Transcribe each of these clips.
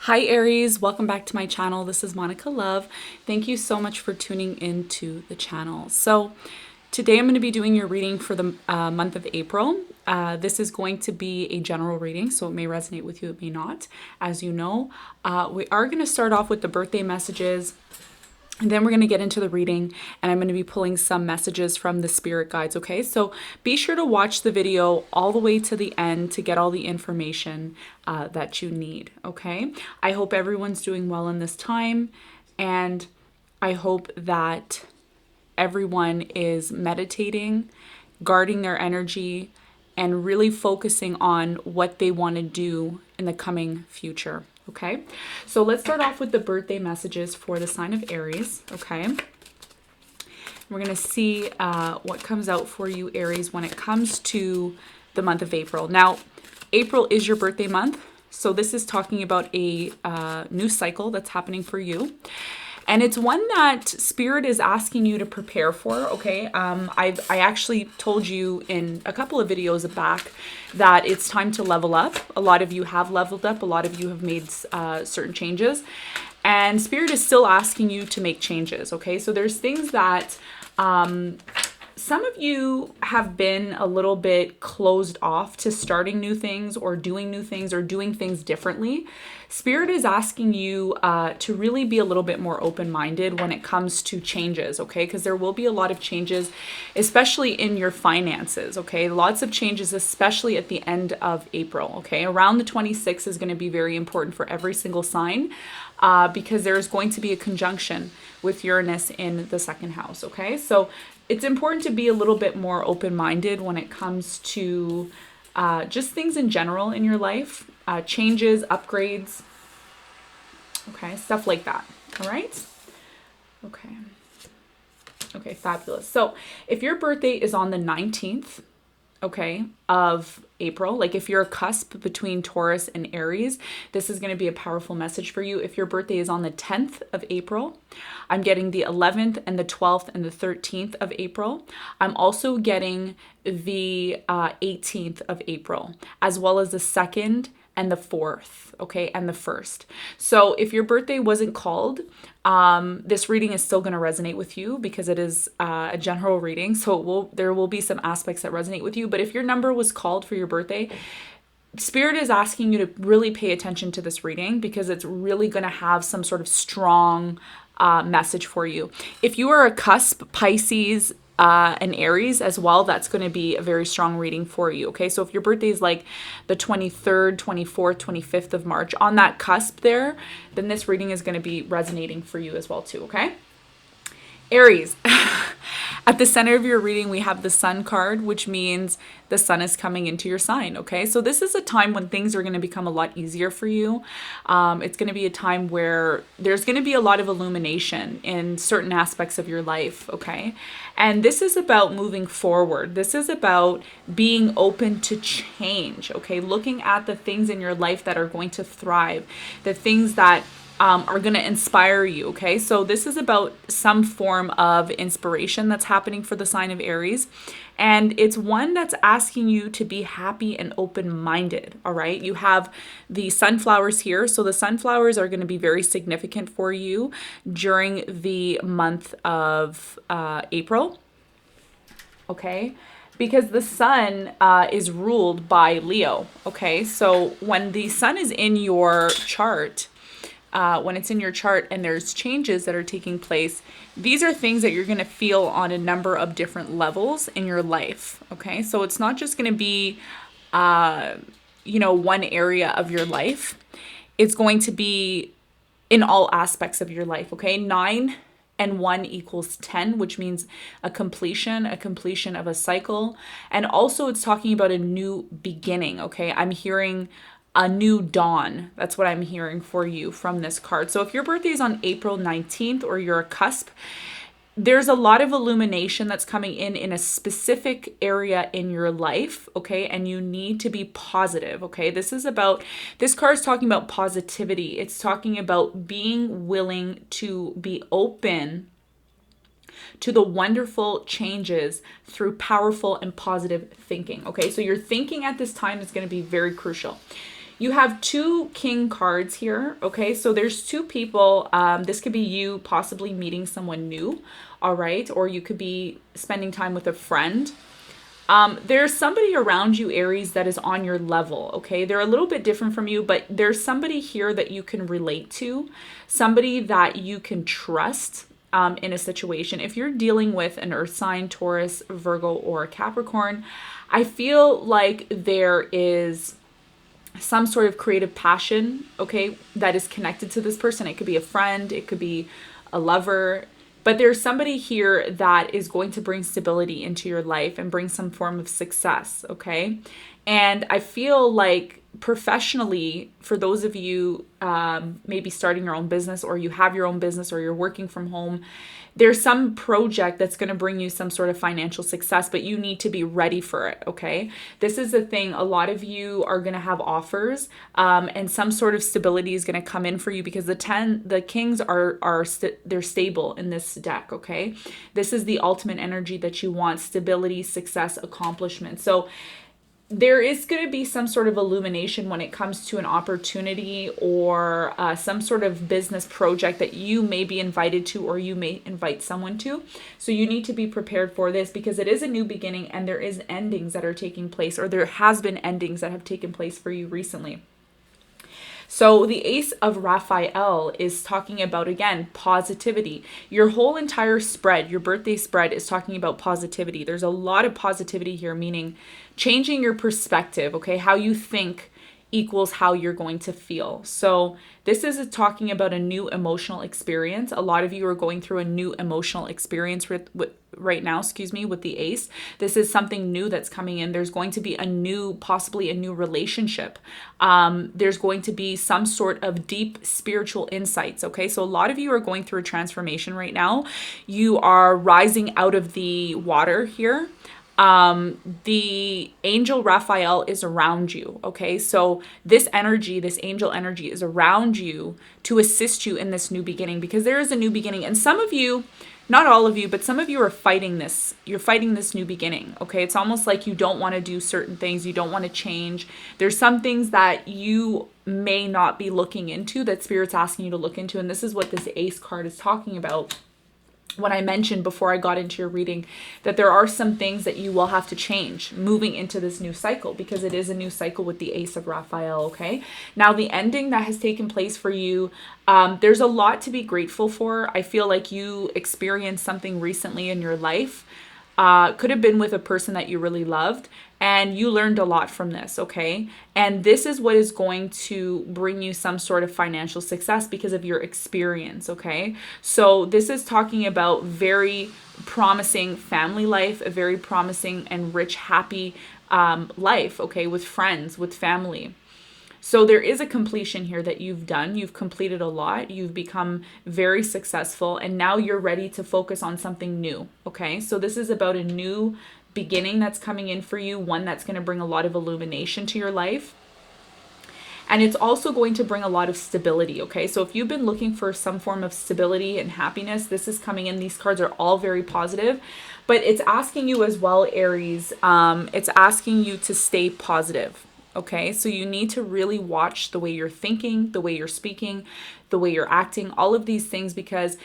Hi Aries, welcome back to my channel. This is Monica Love. Thank you so much for tuning into the channel. So today I'm going to be doing your reading for the month of April. This is going to be a general reading, so it may resonate with you, it may not. As you know, we are going to start off with the birthday messages. And then we're going to get into the reading, and I'm going to be pulling some messages from the spirit guides, okay? So be sure to watch the video all the way to the end to get all the information that you need, okay? I hope everyone's doing well in this time, and I hope that everyone is meditating, guarding their energy, and really focusing on what they want to do in the coming future. Okay, so let's start off with the birthday messages for the sign of Aries. Okay, we're going to see what comes out for you, Aries, when it comes to the month of April. Now, April is your birthday month, so this is talking about a new cycle that's happening for you. And it's one that Spirit is asking you to prepare for, okay? I actually told you in a couple of videos back that it's time to level up. A lot of you have leveled up. A lot of you have made certain changes. And Spirit is still asking you to make changes, okay? So there's things that some of you have been a little bit closed off to starting new things or doing new things or doing things differently. Spirit is asking you to really be a little bit more open-minded when it comes to changes, okay? Because there will be a lot of changes, especially in your finances, okay? Lots of changes, especially at the end of April, okay? Around the 26th is going to be very important for every single sign because there's going to be a conjunction with Uranus in the second house, okay? So it's important to be a little bit more open-minded when it comes to just things in general in your life, changes, upgrades, okay, stuff like that, all right? Okay, fabulous. So if your birthday is on the 19th, okay, of April, like if you're a cusp between Taurus and Aries, this is going to be a powerful message for you. If your birthday is on the 10th of April, I'm getting the 11th and the 12th and the 13th of April. I'm also getting the 18th of April, as well as the 2nd and the 4th, okay, and the 1st. So if your birthday wasn't called, this reading is still going to resonate with you because it is a general reading. So there will be some aspects that resonate with you. But if your number was called for your birthday, Spirit is asking you to really pay attention to this reading because it's really going to have some sort of strong message for you. If you are a cusp, Pisces, and Aries as well, that's going to be a very strong reading for you, okay? So if your birthday is like the 23rd, 24th, 25th of March, on that cusp there, then this reading is going to be resonating for you as well too, okay? Aries, at the center of your reading, we have the Sun card, which means the sun is coming into your sign, okay? So this is a time when things are going to become a lot easier for you. It's going to be a time where there's going to be a lot of illumination in certain aspects of your life, okay? And this is about moving forward. This is about being open to change, okay? Looking at the things in your life that are going to thrive, the things that are going to inspire you, okay? So this is about some form of inspiration that's happening for the sign of Aries. And it's one that's asking you to be happy and open-minded, all right? You have the sunflowers here. So the sunflowers are going to be very significant for you during the month of April, okay? Because the sun is ruled by Leo, okay? So when the sun is in your chart, when it's in your chart and there's changes that are taking place, these are things that you're going to feel on a number of different levels in your life, okay? So it's not just going to be, one area of your life. It's going to be in all aspects of your life, okay? 9 and 1 equals 10, which means a completion of a cycle. And also it's talking about a new beginning, okay? I'm hearing a new dawn. That's what I'm hearing for you from this card. So if your birthday is on April 19th or you're a cusp, there's a lot of illumination that's coming in a specific area in your life, okay? And you need to be positive, okay? This card is talking about positivity. It's talking about being willing to be open to the wonderful changes through powerful and positive thinking, okay? So your thinking at this time is going to be very crucial. You have two king cards here, okay? So there's two people. This could be you possibly meeting someone new, all right? Or you could be spending time with a friend. There's somebody around you, Aries, that is on your level, okay? They're a little bit different from you, but there's somebody here that you can relate to, somebody that you can trust in a situation. If you're dealing with an earth sign, Taurus, Virgo, or Capricorn, I feel like there is some sort of creative passion, okay, that is connected to this person. It could be a friend, it could be a lover, but there's somebody here that is going to bring stability into your life and bring some form of success, okay? And I feel like professionally, for those of you maybe starting your own business, or you have your own business, or you're working from home, there's some project that's going to bring you some sort of financial success, but you need to be ready for it, okay? This is the thing. A lot of you are going to have offers, and some sort of stability is going to come in for you, because the kings they're stable in this deck, okay? This is the ultimate energy that you want: stability, success, accomplishment. So there is going to be some sort of illumination when it comes to an opportunity or some sort of business project that you may be invited to, or you may invite someone to. So you need to be prepared for this, because it is a new beginning, and there is endings that are taking place, or there has been endings that have taken place for you recently. So the Ace of Raphael is talking about, again, positivity. Your whole entire spread, your birthday spread, is talking about positivity. There's a lot of positivity here, meaning changing your perspective, okay? How you think equals how you're going to feel. So this is talking about a new emotional experience. A lot of you are going through a new emotional experience right now, with the Ace. This is something new that's coming in. There's going to be possibly a new relationship. There's going to be some sort of deep spiritual insights, okay? So a lot of you are going through a transformation right now. You are rising out of the water here. The angel Raphael is around you, okay? So this angel energy is around you to assist you in this new beginning, because there is a new beginning. And some of you, not all of you, but some of you are fighting this. You're fighting this new beginning, okay? It's almost like you don't want to do certain things. You don't want to change. There's some things that you may not be looking into that Spirit's asking you to look into. And this is what this Ace card is talking about. When I mentioned before I got into your reading that there are some things that you will have to change moving into this new cycle, because it is a new cycle with the Ace of Raphael, okay? Now, the ending that has taken place for you, there's a lot to be grateful for. I feel like you experienced something recently in your life. Could have been with a person that you really loved, and you learned a lot from this, okay? And this is what is going to bring you some sort of financial success because of your experience, okay? So this is talking about very promising family life, a very promising and rich, happy life, okay, with friends, with family. So there is a completion here that you've done. You've completed a lot. You've become very successful, and now you're ready to focus on something new, okay? So this is about a new beginning that's coming in for you, one that's going to bring a lot of illumination to your life. And it's also going to bring a lot of stability, okay? So if you've been looking for some form of stability and happiness, this is coming in. These cards are all very positive, but it's asking you as well, Aries, it's asking you to stay positive. Okay, so you need to really watch the way you're thinking, the way you're speaking, the way you're acting, all of these things, because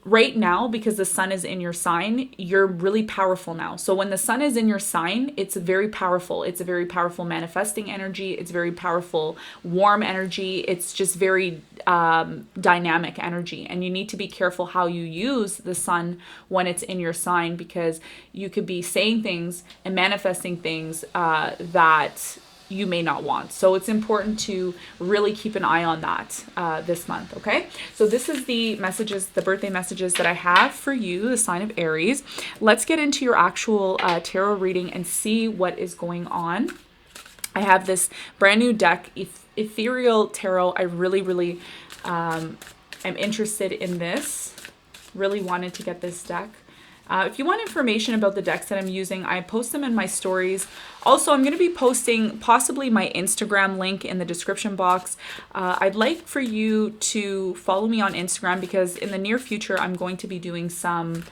right now, because the sun is in your sign, you're really powerful now. So when the sun is in your sign, it's very powerful. It's a very powerful manifesting energy. It's very powerful, warm energy. It's just very dynamic energy. And you need to be careful how you use the sun when it's in your sign, because you could be saying things and manifesting things that you may not want. So it's important to really keep an eye on that this month, okay? So this is the messages, the birthday messages that I have for you, the sign of Aries. Let's get into your actual tarot reading and see what is going on. I have this brand new deck, Ethereal Tarot. I really am interested in this. Really wanted to get this deck. If you want information about the decks that I'm using, I post them in my stories. Also, I'm going to be posting possibly my Instagram link in the description box. I'd like for you to follow me on Instagram, because in the near future, I'm going to be doing some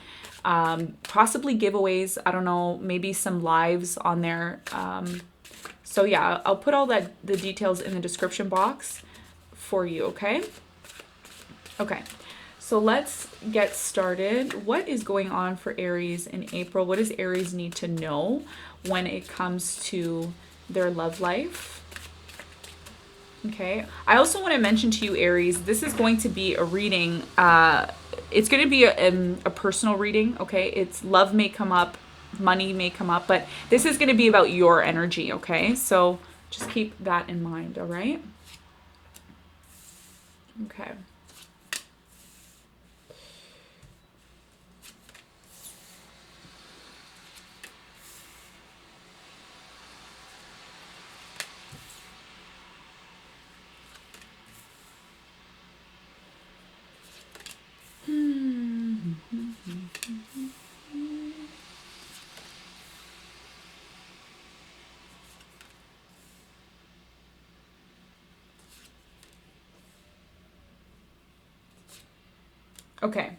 possibly giveaways. I don't know, maybe some lives on there. So yeah, I'll put all the details in the description box for you, okay? Okay. So let's get started. What is going on for Aries in April? What does Aries need to know when it comes to their love life? Okay. I also want to mention to you, Aries, this is going to be a reading. It's going to be a personal reading, okay? It's love may come up, money may come up, but this is going to be about your energy, okay? So just keep that in mind, all right? Okay. Okay.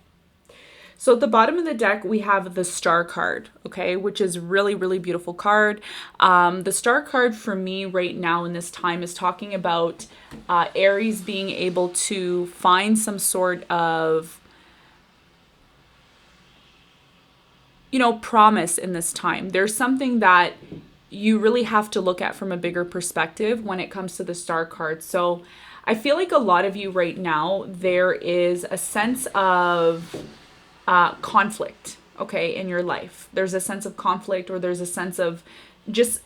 So at the bottom of the deck, we have the Star card, okay, which is really, really beautiful card. The Star card for me right now in this time is talking about Aries being able to find some sort of, promise in this time. There's something that you really have to look at from a bigger perspective when it comes to the Star card. So I feel like a lot of you right now, there is a sense of conflict, okay, in your life. There's a sense of conflict, or there's a sense of just,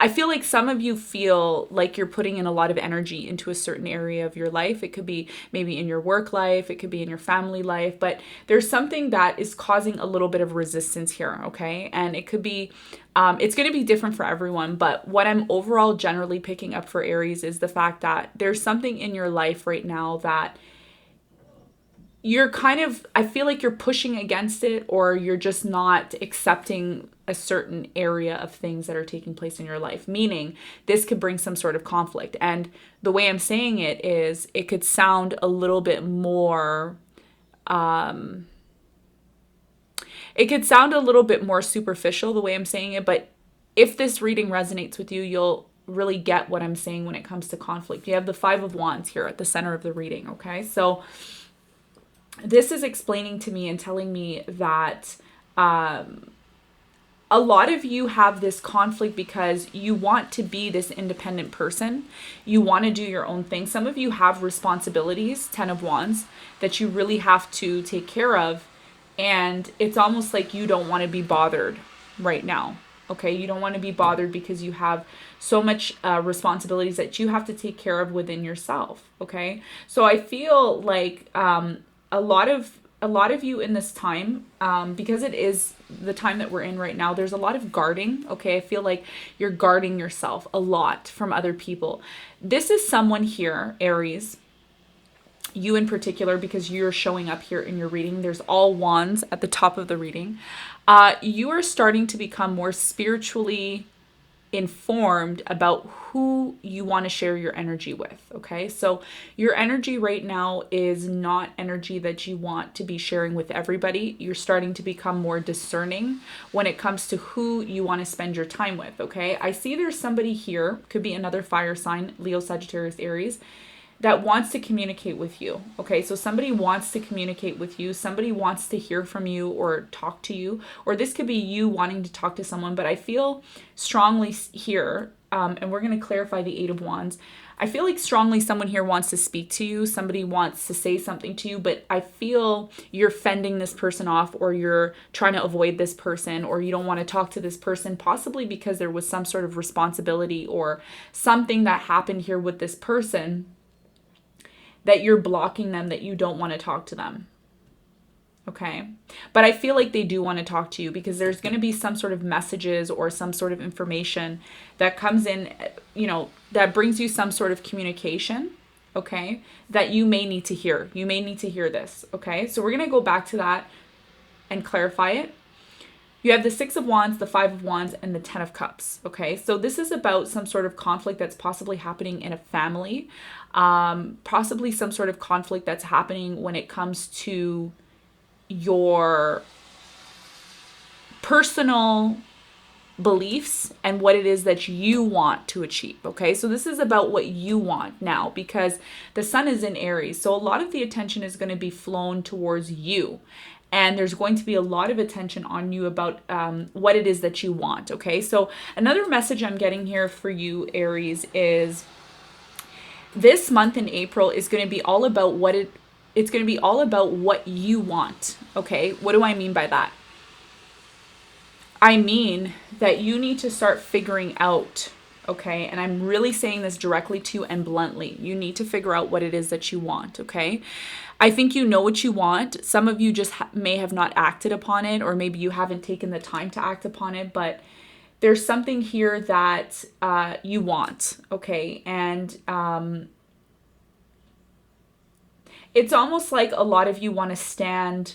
I feel like some of you feel like you're putting in a lot of energy into a certain area of your life. It could be maybe in your work life, it could be in your family life, but there's something that is causing a little bit of resistance here, okay? And it could be, it's going to be different for everyone, but what I'm overall generally picking up for Aries is the fact that there's something in your life right now that you're kind of, I feel like you're pushing against it, or you're just not accepting a certain area of things that are taking place in your life, meaning this could bring some sort of conflict. And the way I'm saying it is, it could sound a little bit more, it could sound a little bit more superficial the way I'm saying it, but if this reading resonates with you, you'll really get what I'm saying when it comes to conflict. You have the Five of Wands here at the center of the reading, okay? So this is explaining to me and telling me that a lot of you have this conflict because you want to be this independent person. You want to do your own thing. Some of you have responsibilities, 10 of Wands, that you really have to take care of. And it's almost like you don't want to be bothered right now. Okay, you don't want to be bothered because you have so much responsibilities that you have to take care of within yourself. Okay, so I feel like a lot of you in this time, because it is the time that we're in right now, there's a lot of guarding. Okay, I feel like you're guarding yourself a lot from other people. This is someone here, Aries, you in particular, because you're showing up here in your reading. There's all wands at the top of the reading. You are starting to become more spiritually informed about who you want to share your energy with, okay? So your energy right now is not energy that you want to be sharing with everybody. You're starting to become more discerning when it comes to who you want to spend your time with, okay? I see there's somebody here, could be another fire sign, Leo, Sagittarius, Aries, that wants to communicate with you. Okay, so somebody wants to communicate with you. Somebody wants to hear from you or talk to you. Or this could be you wanting to talk to someone. But I feel strongly here, and we're going to clarify the Eight of Wands. I feel like strongly someone here wants to speak to you. Somebody wants to say something to you. But I feel you're fending this person off, or you're trying to avoid this person, or you don't want to talk to this person, possibly because there was some sort of responsibility or something that happened here with this person that you're blocking them, that you don't want to talk to them. Okay. But I feel like they do want to talk to you, because there's going to be some sort of messages or some sort of information that comes in, that brings you some sort of communication. Okay. That you may need to hear. You may need to hear this. Okay. So we're going to go back to that and clarify it. You have the Six of Wands, the Five of Wands, and the Ten of Cups. Okay, so this is about some sort of conflict that's possibly happening in a family, possibly some sort of conflict that's happening when it comes to your personal beliefs and what it is that you want to achieve. Okay, so this is about what you want now, because the sun is in Aries, so a lot of the attention is going to be flown towards you, and there's going to be a lot of attention on you about what it is that you want. Okay, so another message I'm getting here for you, Aries, is this month in April is going to be all about it's going to be all about what you want. Okay, what do I mean by that? I mean that you need to start figuring out, okay, and I'm really saying this directly to you and bluntly, you need to figure out what it is that you want, okay? I think you know what you want. Some of you just may have not acted upon it, or maybe you haven't taken the time to act upon it, but there's something here that you want, okay? And it's almost like a lot of you want to stand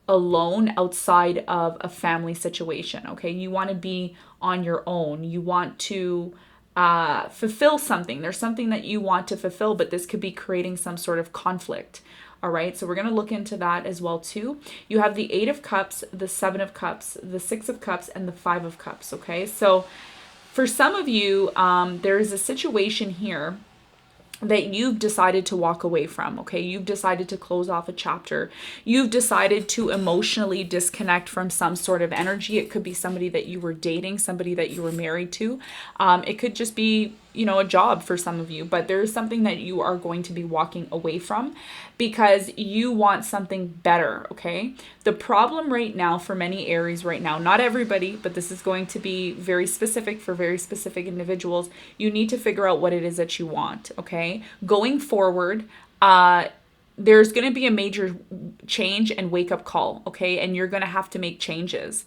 alone outside of a family situation, okay? You want to be on your own. You want to fulfill something. There's something that you want to fulfill, but this could be creating some sort of conflict, all right? So we're going to look into that as well too. You have the 8 of Cups, the 7 of Cups, the 6 of Cups, and the 5 of Cups, okay? So for some of you, there is a situation here that you've decided to walk away from, okay? You've decided to close off a chapter. You've decided to emotionally disconnect from some sort of energy. It could be somebody that you were dating, somebody that you were married to. It could just be, a job for some of you, but there is something that you are going to be walking away from because you want something better, okay? The problem right now for many Aries right now, not everybody, but this is going to be very specific for very specific individuals. You need to figure out what it is that you want, okay? Going forward, there's going to be a major change and wake up call, okay? And you're going to have to make changes.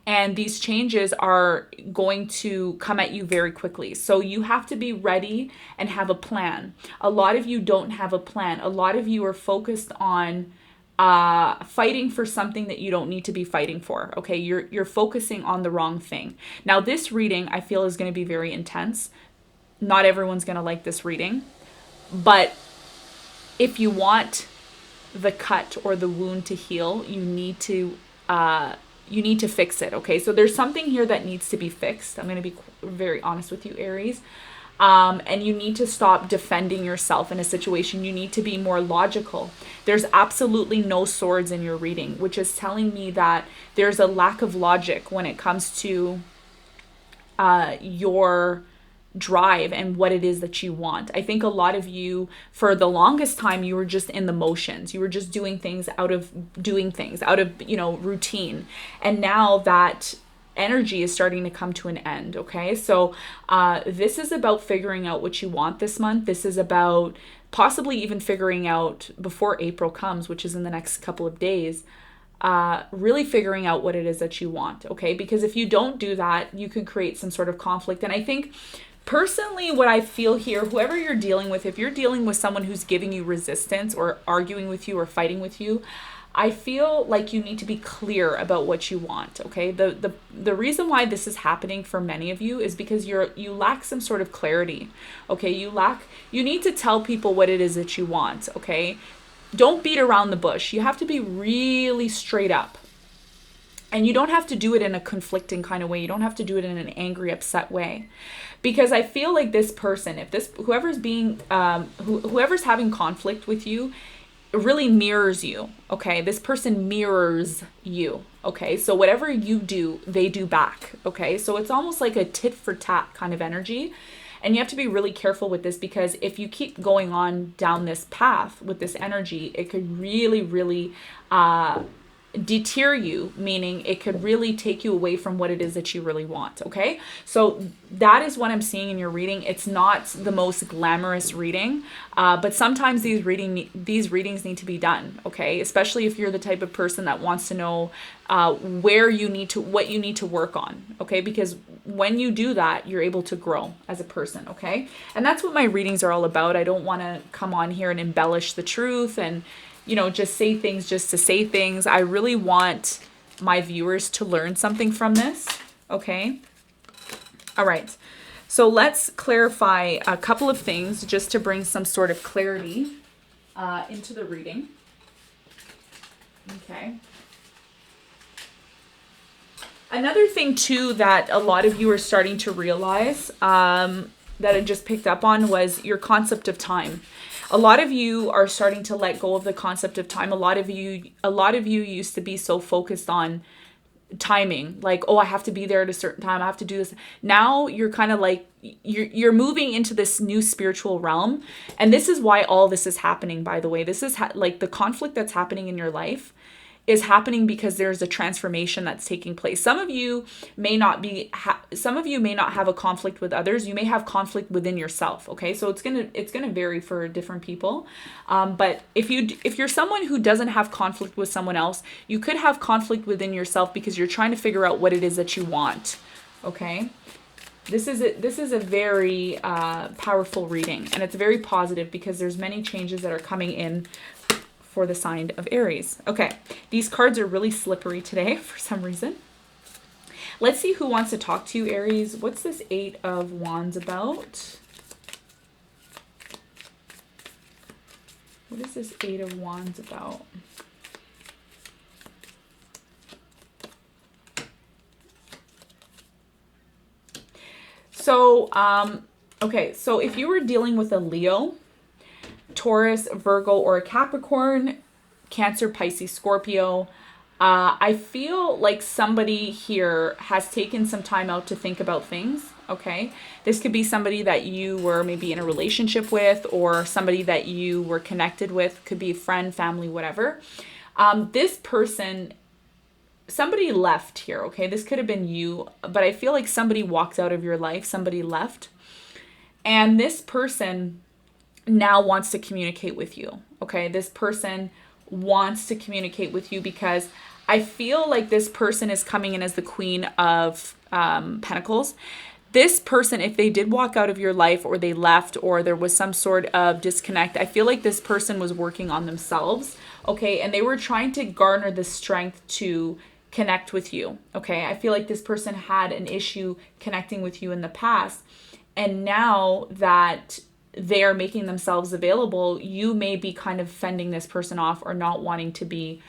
And these changes are going to come at you very quickly. So you have to be ready and have a plan. A lot of you don't have a plan. A lot of you are focused on fighting for something that you don't need to be fighting for. Okay, you're focusing on the wrong thing. Now, this reading I feel is going to be very intense. Not everyone's going to like this reading. But if you want the cut or the wound to heal, you need to fix it, okay? So there's something here that needs to be fixed. I'm going to be very honest with you, Aries. And you need to stop defending yourself in a situation. You need to be more logical. There's absolutely no swords in your reading, which is telling me that there's a lack of logic when it comes to your drive and what it is that you want. I think a lot of you, for the longest time, you were just in the motions. You were just doing things out of routine. And now that energy is starting to come to an end, okay? So this is about figuring out what you want this month. This is about possibly even figuring out before April comes, which is in the next couple of days, really figuring out what it is that you want, okay? Because if you don't do that, you can create some sort of conflict. And I think personally, what I feel here, whoever you're dealing with, if you're dealing with someone who's giving you resistance or arguing with you or fighting with you, I feel like you need to be clear about what you want, okay? The reason why this is happening for many of you is because you lack some sort of clarity, okay? You need to tell people what it is that you want, okay? Don't beat around the bush. You have to be really straight up. And you don't have to do it in a conflicting kind of way. You don't have to do it in an angry, upset way. Because I feel like this person, whoever's having conflict with you, really mirrors you, okay? This person mirrors you, okay? So whatever you do, they do back, okay? So it's almost like a tit for tat kind of energy. And you have to be really careful with this, because if you keep going on down this path with this energy, it could really, really deter you, meaning it could really take you away from what it is that you really want, okay? So that is what I'm seeing in your reading. It's not the most glamorous reading, but sometimes these readings need to be done, okay? Especially if you're the type of person that wants to know what you need to work on, okay? Because when you do that, you're able to grow as a person, okay? And that's what my readings are all about. I don't want to come on here and embellish the truth and just say things just to say things. I really want my viewers to learn something from this, okay? All right, so let's clarify a couple of things just to bring some sort of clarity into the reading, okay? Another thing too that a lot of you are starting to realize, that I just picked up on, was your concept of time. A lot of you are starting to let go of the concept of time. A lot of you used to be so focused on timing, like, oh, I have to be there at a certain time, I have to do this. Now you're kind of like, you're moving into this new spiritual realm, and this is why all this is happening, by the way. This is like the conflict that's happening in your life is happening because there's a transformation that's taking place. Some of you may not have a conflict with others. You may have conflict within yourself. Okay, so it's gonna vary for different people. But if you're someone who doesn't have conflict with someone else, you could have conflict within yourself because you're trying to figure out what it is that you want. Okay. This is a very powerful reading, and it's very positive because there's many changes that are coming in for the sign of Aries. Okay, these cards are really slippery today for some reason. Let's see who wants to talk to you, Aries. What's this 8 of Wands about? What is this 8 of Wands about? So, okay, so if you were dealing with a Leo, Taurus, Virgo, or a Capricorn, Cancer, Pisces, Scorpio, I feel like somebody here has taken some time out to think about things, okay? This could be somebody that you were maybe in a relationship with, or somebody that you were connected with, could be a friend, family, whatever. This person, somebody left here, okay? This could have been you, but I feel like somebody walked out of your life, somebody left, and this person now wants to communicate with you, okay? This person wants to communicate with you because I feel like this person is coming in as the Queen of Pentacles. This person, if they did walk out of your life, or they left, or there was some sort of disconnect, I feel like this person was working on themselves, okay? And they were trying to garner the strength to connect with you, okay? I feel like this person had an issue connecting with you in the past, and now that they are making themselves available, you may be kind of fending this person off or not wanting to be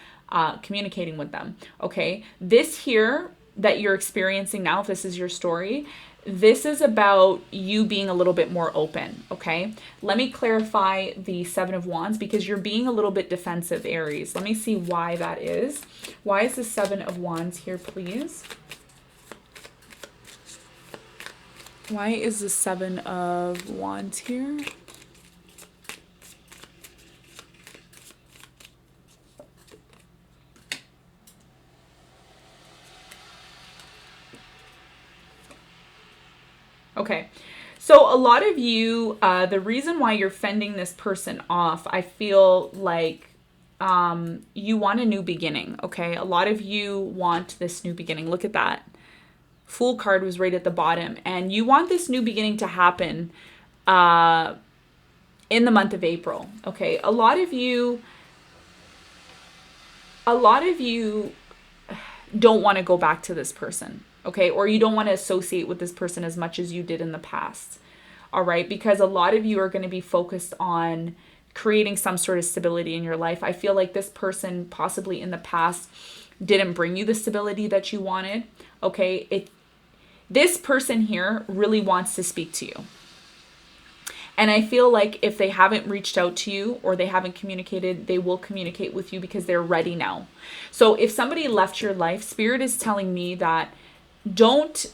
communicating with them, okay? This here that you're experiencing now, if this is your story, this is about you being a little bit more open, okay? Let me clarify the 7 of Wands because you're being a little bit defensive, Aries. Let me see why that is. Why is the 7 of Wands here, please? Why is the 7 of Wands here? Okay, so a lot of you, the reason why you're fending this person off, I feel like you want a new beginning, okay? A lot of you want this new beginning. Look at that. Fool card was right at the bottom, and you want this new beginning to happen in the month of April, okay? A lot of you don't want to go back to this person, okay? Or you don't want to associate with this person as much as you did in the past, all right? Because a lot of you are going to be focused on creating some sort of stability in your life. I feel like this person possibly in the past didn't bring you the stability that you wanted, okay? This person here really wants to speak to you. And I feel like if they haven't reached out to you or they haven't communicated, they will communicate with you because they're ready now. So if somebody left your life, Spirit is telling me that don't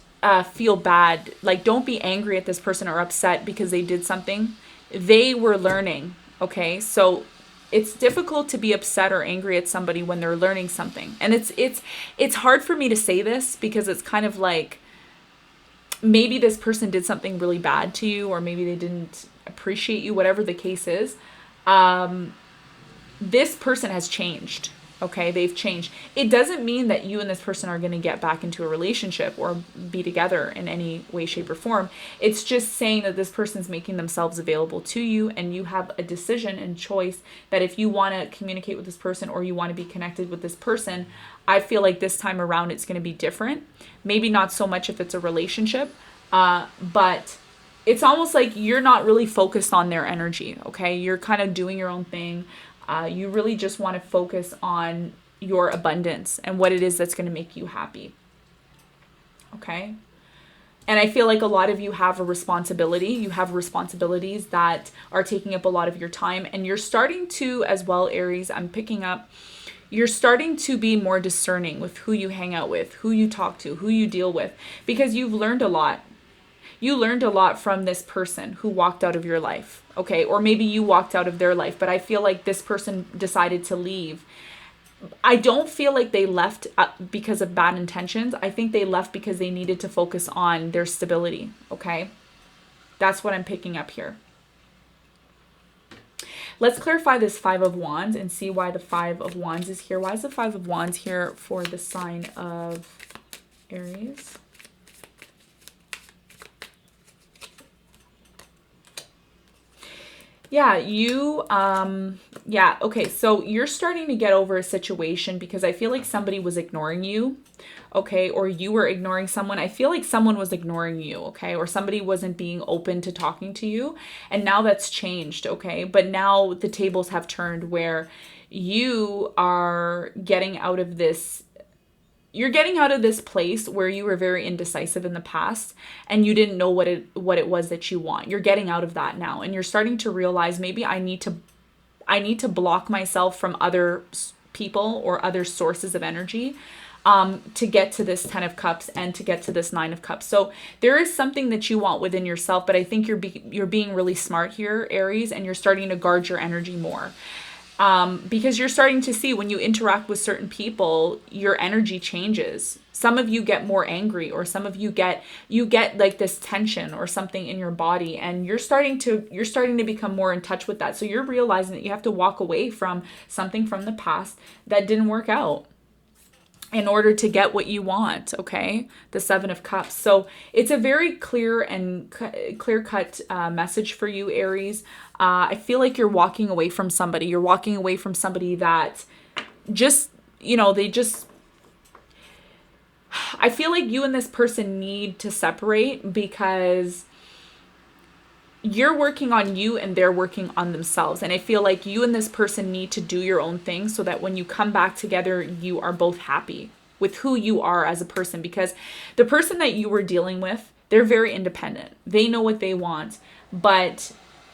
feel bad. Like, don't be angry at this person or upset because they did something. They were learning, okay? So it's difficult to be upset or angry at somebody when they're learning something. And it's hard for me to say this because it's kind of like, maybe this person did something really bad to you, or maybe they didn't appreciate you, whatever the case is. This person has changed, okay? They've changed. It doesn't mean that you and this person are going to get back into a relationship or be together in any way, shape, or form. It's just saying that this person's making themselves available to you, and you have a decision and choice that if you want to communicate with this person or you want to be connected with this person, I feel like this time around it's going to be different. Maybe not so much if it's a relationship, but it's almost like you're not really focused on their energy, okay? You're kind of doing your own thing. You really just want to focus on your abundance and what it is that's going to make you happy. okay? And I feel like a lot of you have a responsibility. You have responsibilities that are taking up a lot of your time. And you're starting to, as well, Aries, I'm picking up, you're starting to be more discerning with who you hang out with, who you talk to, who you deal with, because you've learned a lot. You learned a lot from this person who walked out of your life, okay? Or maybe you walked out of their life, but I feel like this person decided to leave. I don't feel like they left because of bad intentions. I think they left because they needed to focus on their stability, okay? That's what I'm picking up here. Let's clarify this Five of Wands and see why the Five of Wands is here. Why is the Five of Wands here for the sign of Aries? Yeah, okay, so you're starting to get over a situation because I feel like somebody was ignoring you, okay, or you were ignoring someone. I feel like someone was ignoring you, okay, or somebody wasn't being open to talking to you, and now that's changed, okay, but now the tables have turned where you are getting out of this. You're getting out of this place where you were very indecisive in the past and you didn't know what it was that you want. You're getting out of that now, and you're starting to realize maybe I need to block myself from other people or other sources of energy to get to this 10 of Cups and to get to this 9 of Cups. So there is something that you want within yourself, but I think you're being really smart here, Aries, and you're starting to guard your energy more. Because you're starting to see when you interact with certain people, your energy changes. Some of you get more angry, or some of you get like this tension or something in your body, and you're starting to become more in touch with that. So you're realizing that you have to walk away from something from the past that didn't work out in order to get what you want, okay? The Seven of Cups. So it's a very clear and clear-cut message for you, Aries. I feel like you're walking away from somebody. You're walking away from somebody that just, I feel like you and this person need to separate because you're working on you and they're working on themselves. And I feel like you and this person need to do your own thing so that when you come back together, you are both happy with who you are as a person. Because the person that you were dealing with, they're very independent. They know what they want, but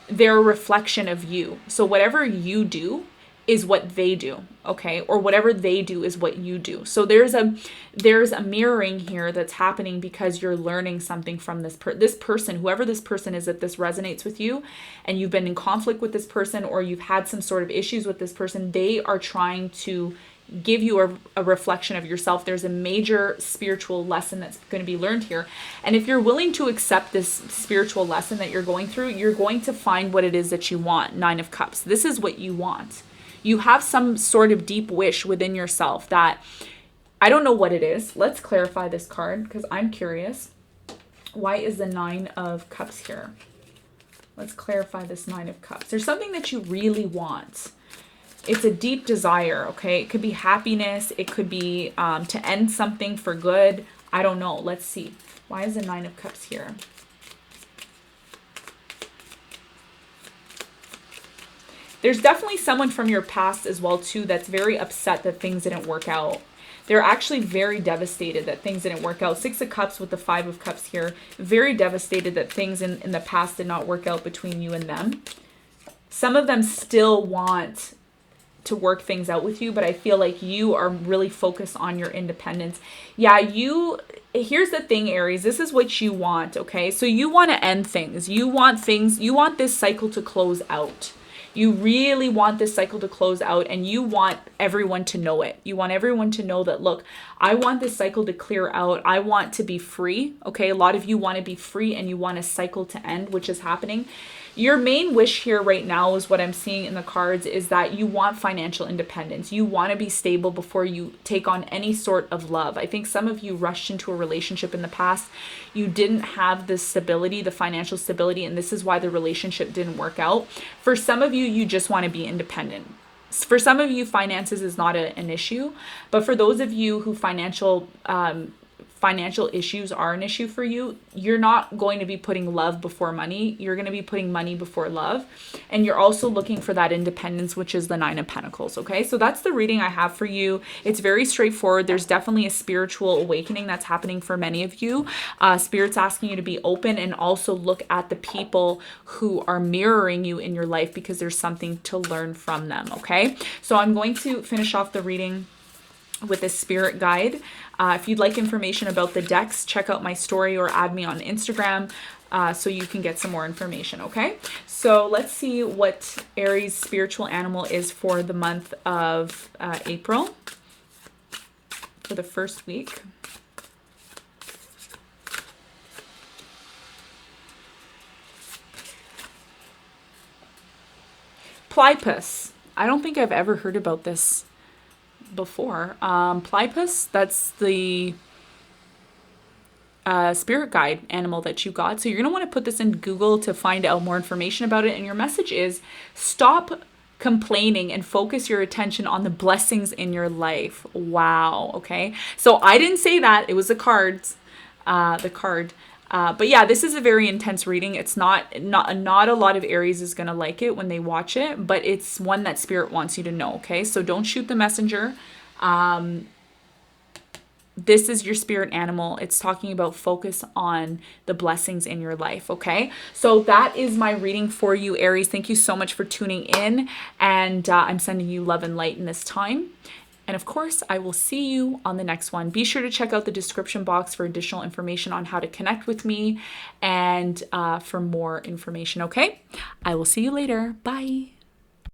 they're a reflection of you. So whatever you do is what they do, okay? Or whatever they do is what you do. So there's a mirroring here that's happening because you're learning something from this person, whoever this person is, that this resonates with you and you've been in conflict with this person or you've had some sort of issues with this person. They are trying to give you a reflection of yourself. There's a major spiritual lesson that's going to be learned here. And if you're willing to accept this spiritual lesson that you're going through, you're going to find what it is that you want. 9 of Cups. This is what you want. You have some sort of deep wish within yourself that, I don't know what it is. Let's clarify this card because I'm curious. Why is the 9 of Cups here? Let's clarify this 9 of Cups. There's something that you really want. It's a deep desire, okay? It could be happiness. It could be to end something for good. I don't know. Let's see. Why is the 9 of Cups here? There's definitely someone from your past as well, too, that's very upset that things didn't work out. They're actually very devastated that things didn't work out. 6 of Cups with the 5 of Cups here. Very devastated that things in the past did not work out between you and them. Some of them still want to work things out with you, but I feel like you are really focused on your independence. Yeah, here's the thing, Aries, this is what you want, okay? So you want to end things. You want this cycle to close out. You really want this cycle to close out, and you want everyone to know it. You want everyone to know that, look, I want this cycle to clear out. I want to be free, okay? A lot of you want to be free and you want a cycle to end, which is happening. Your main wish here right now is what I'm seeing in the cards is that you want financial independence. You want to be stable before you take on any sort of love. I think some of you rushed into a relationship in the past. You didn't have the stability, the financial stability, and this is why the relationship didn't work out. For some of you, you just want to be independent. For some of you, finances is not an issue, but for those of you who financial financial issues are an issue for you, you're not going to be putting love before money. You're going to be putting money before love. And you're also looking for that independence, which is the Nine of Pentacles. Okay, so that's the reading I have for you. It's very straightforward. There's definitely a spiritual awakening that's happening for many of you. Spirit's asking you to be open and also look at the people who are mirroring you in your life, because there's something to learn from them. Okay, so I'm going to finish off the reading with a spirit guide. If you'd like information about the decks, check out my story or add me on Instagram so you can get some more information, okay? So let's see what Aries spiritual animal is for the month of April, for the first week. Platypus. I don't think I've ever heard about this before. Platypus, that's the spirit guide animal that you got. So you're going to want to put this in Google to find out more information about it. And your message is stop complaining and focus your attention on the blessings in your life. Wow. Okay. So I didn't say that. It was the cards, the card. But yeah, this is a very intense reading. It's not a lot of Aries is going to like it when they watch it, but it's one that Spirit wants you to know. Okay. So don't shoot the messenger. This is your spirit animal. It's talking about focus on the blessings in your life. Okay. So that is my reading for you, Aries. Thank you so much for tuning in, and I'm sending you love and light in this time. And of course, I will see you on the next one. Be sure to check out the description box for additional information on how to connect with me and for more information, okay? I will see you later. Bye.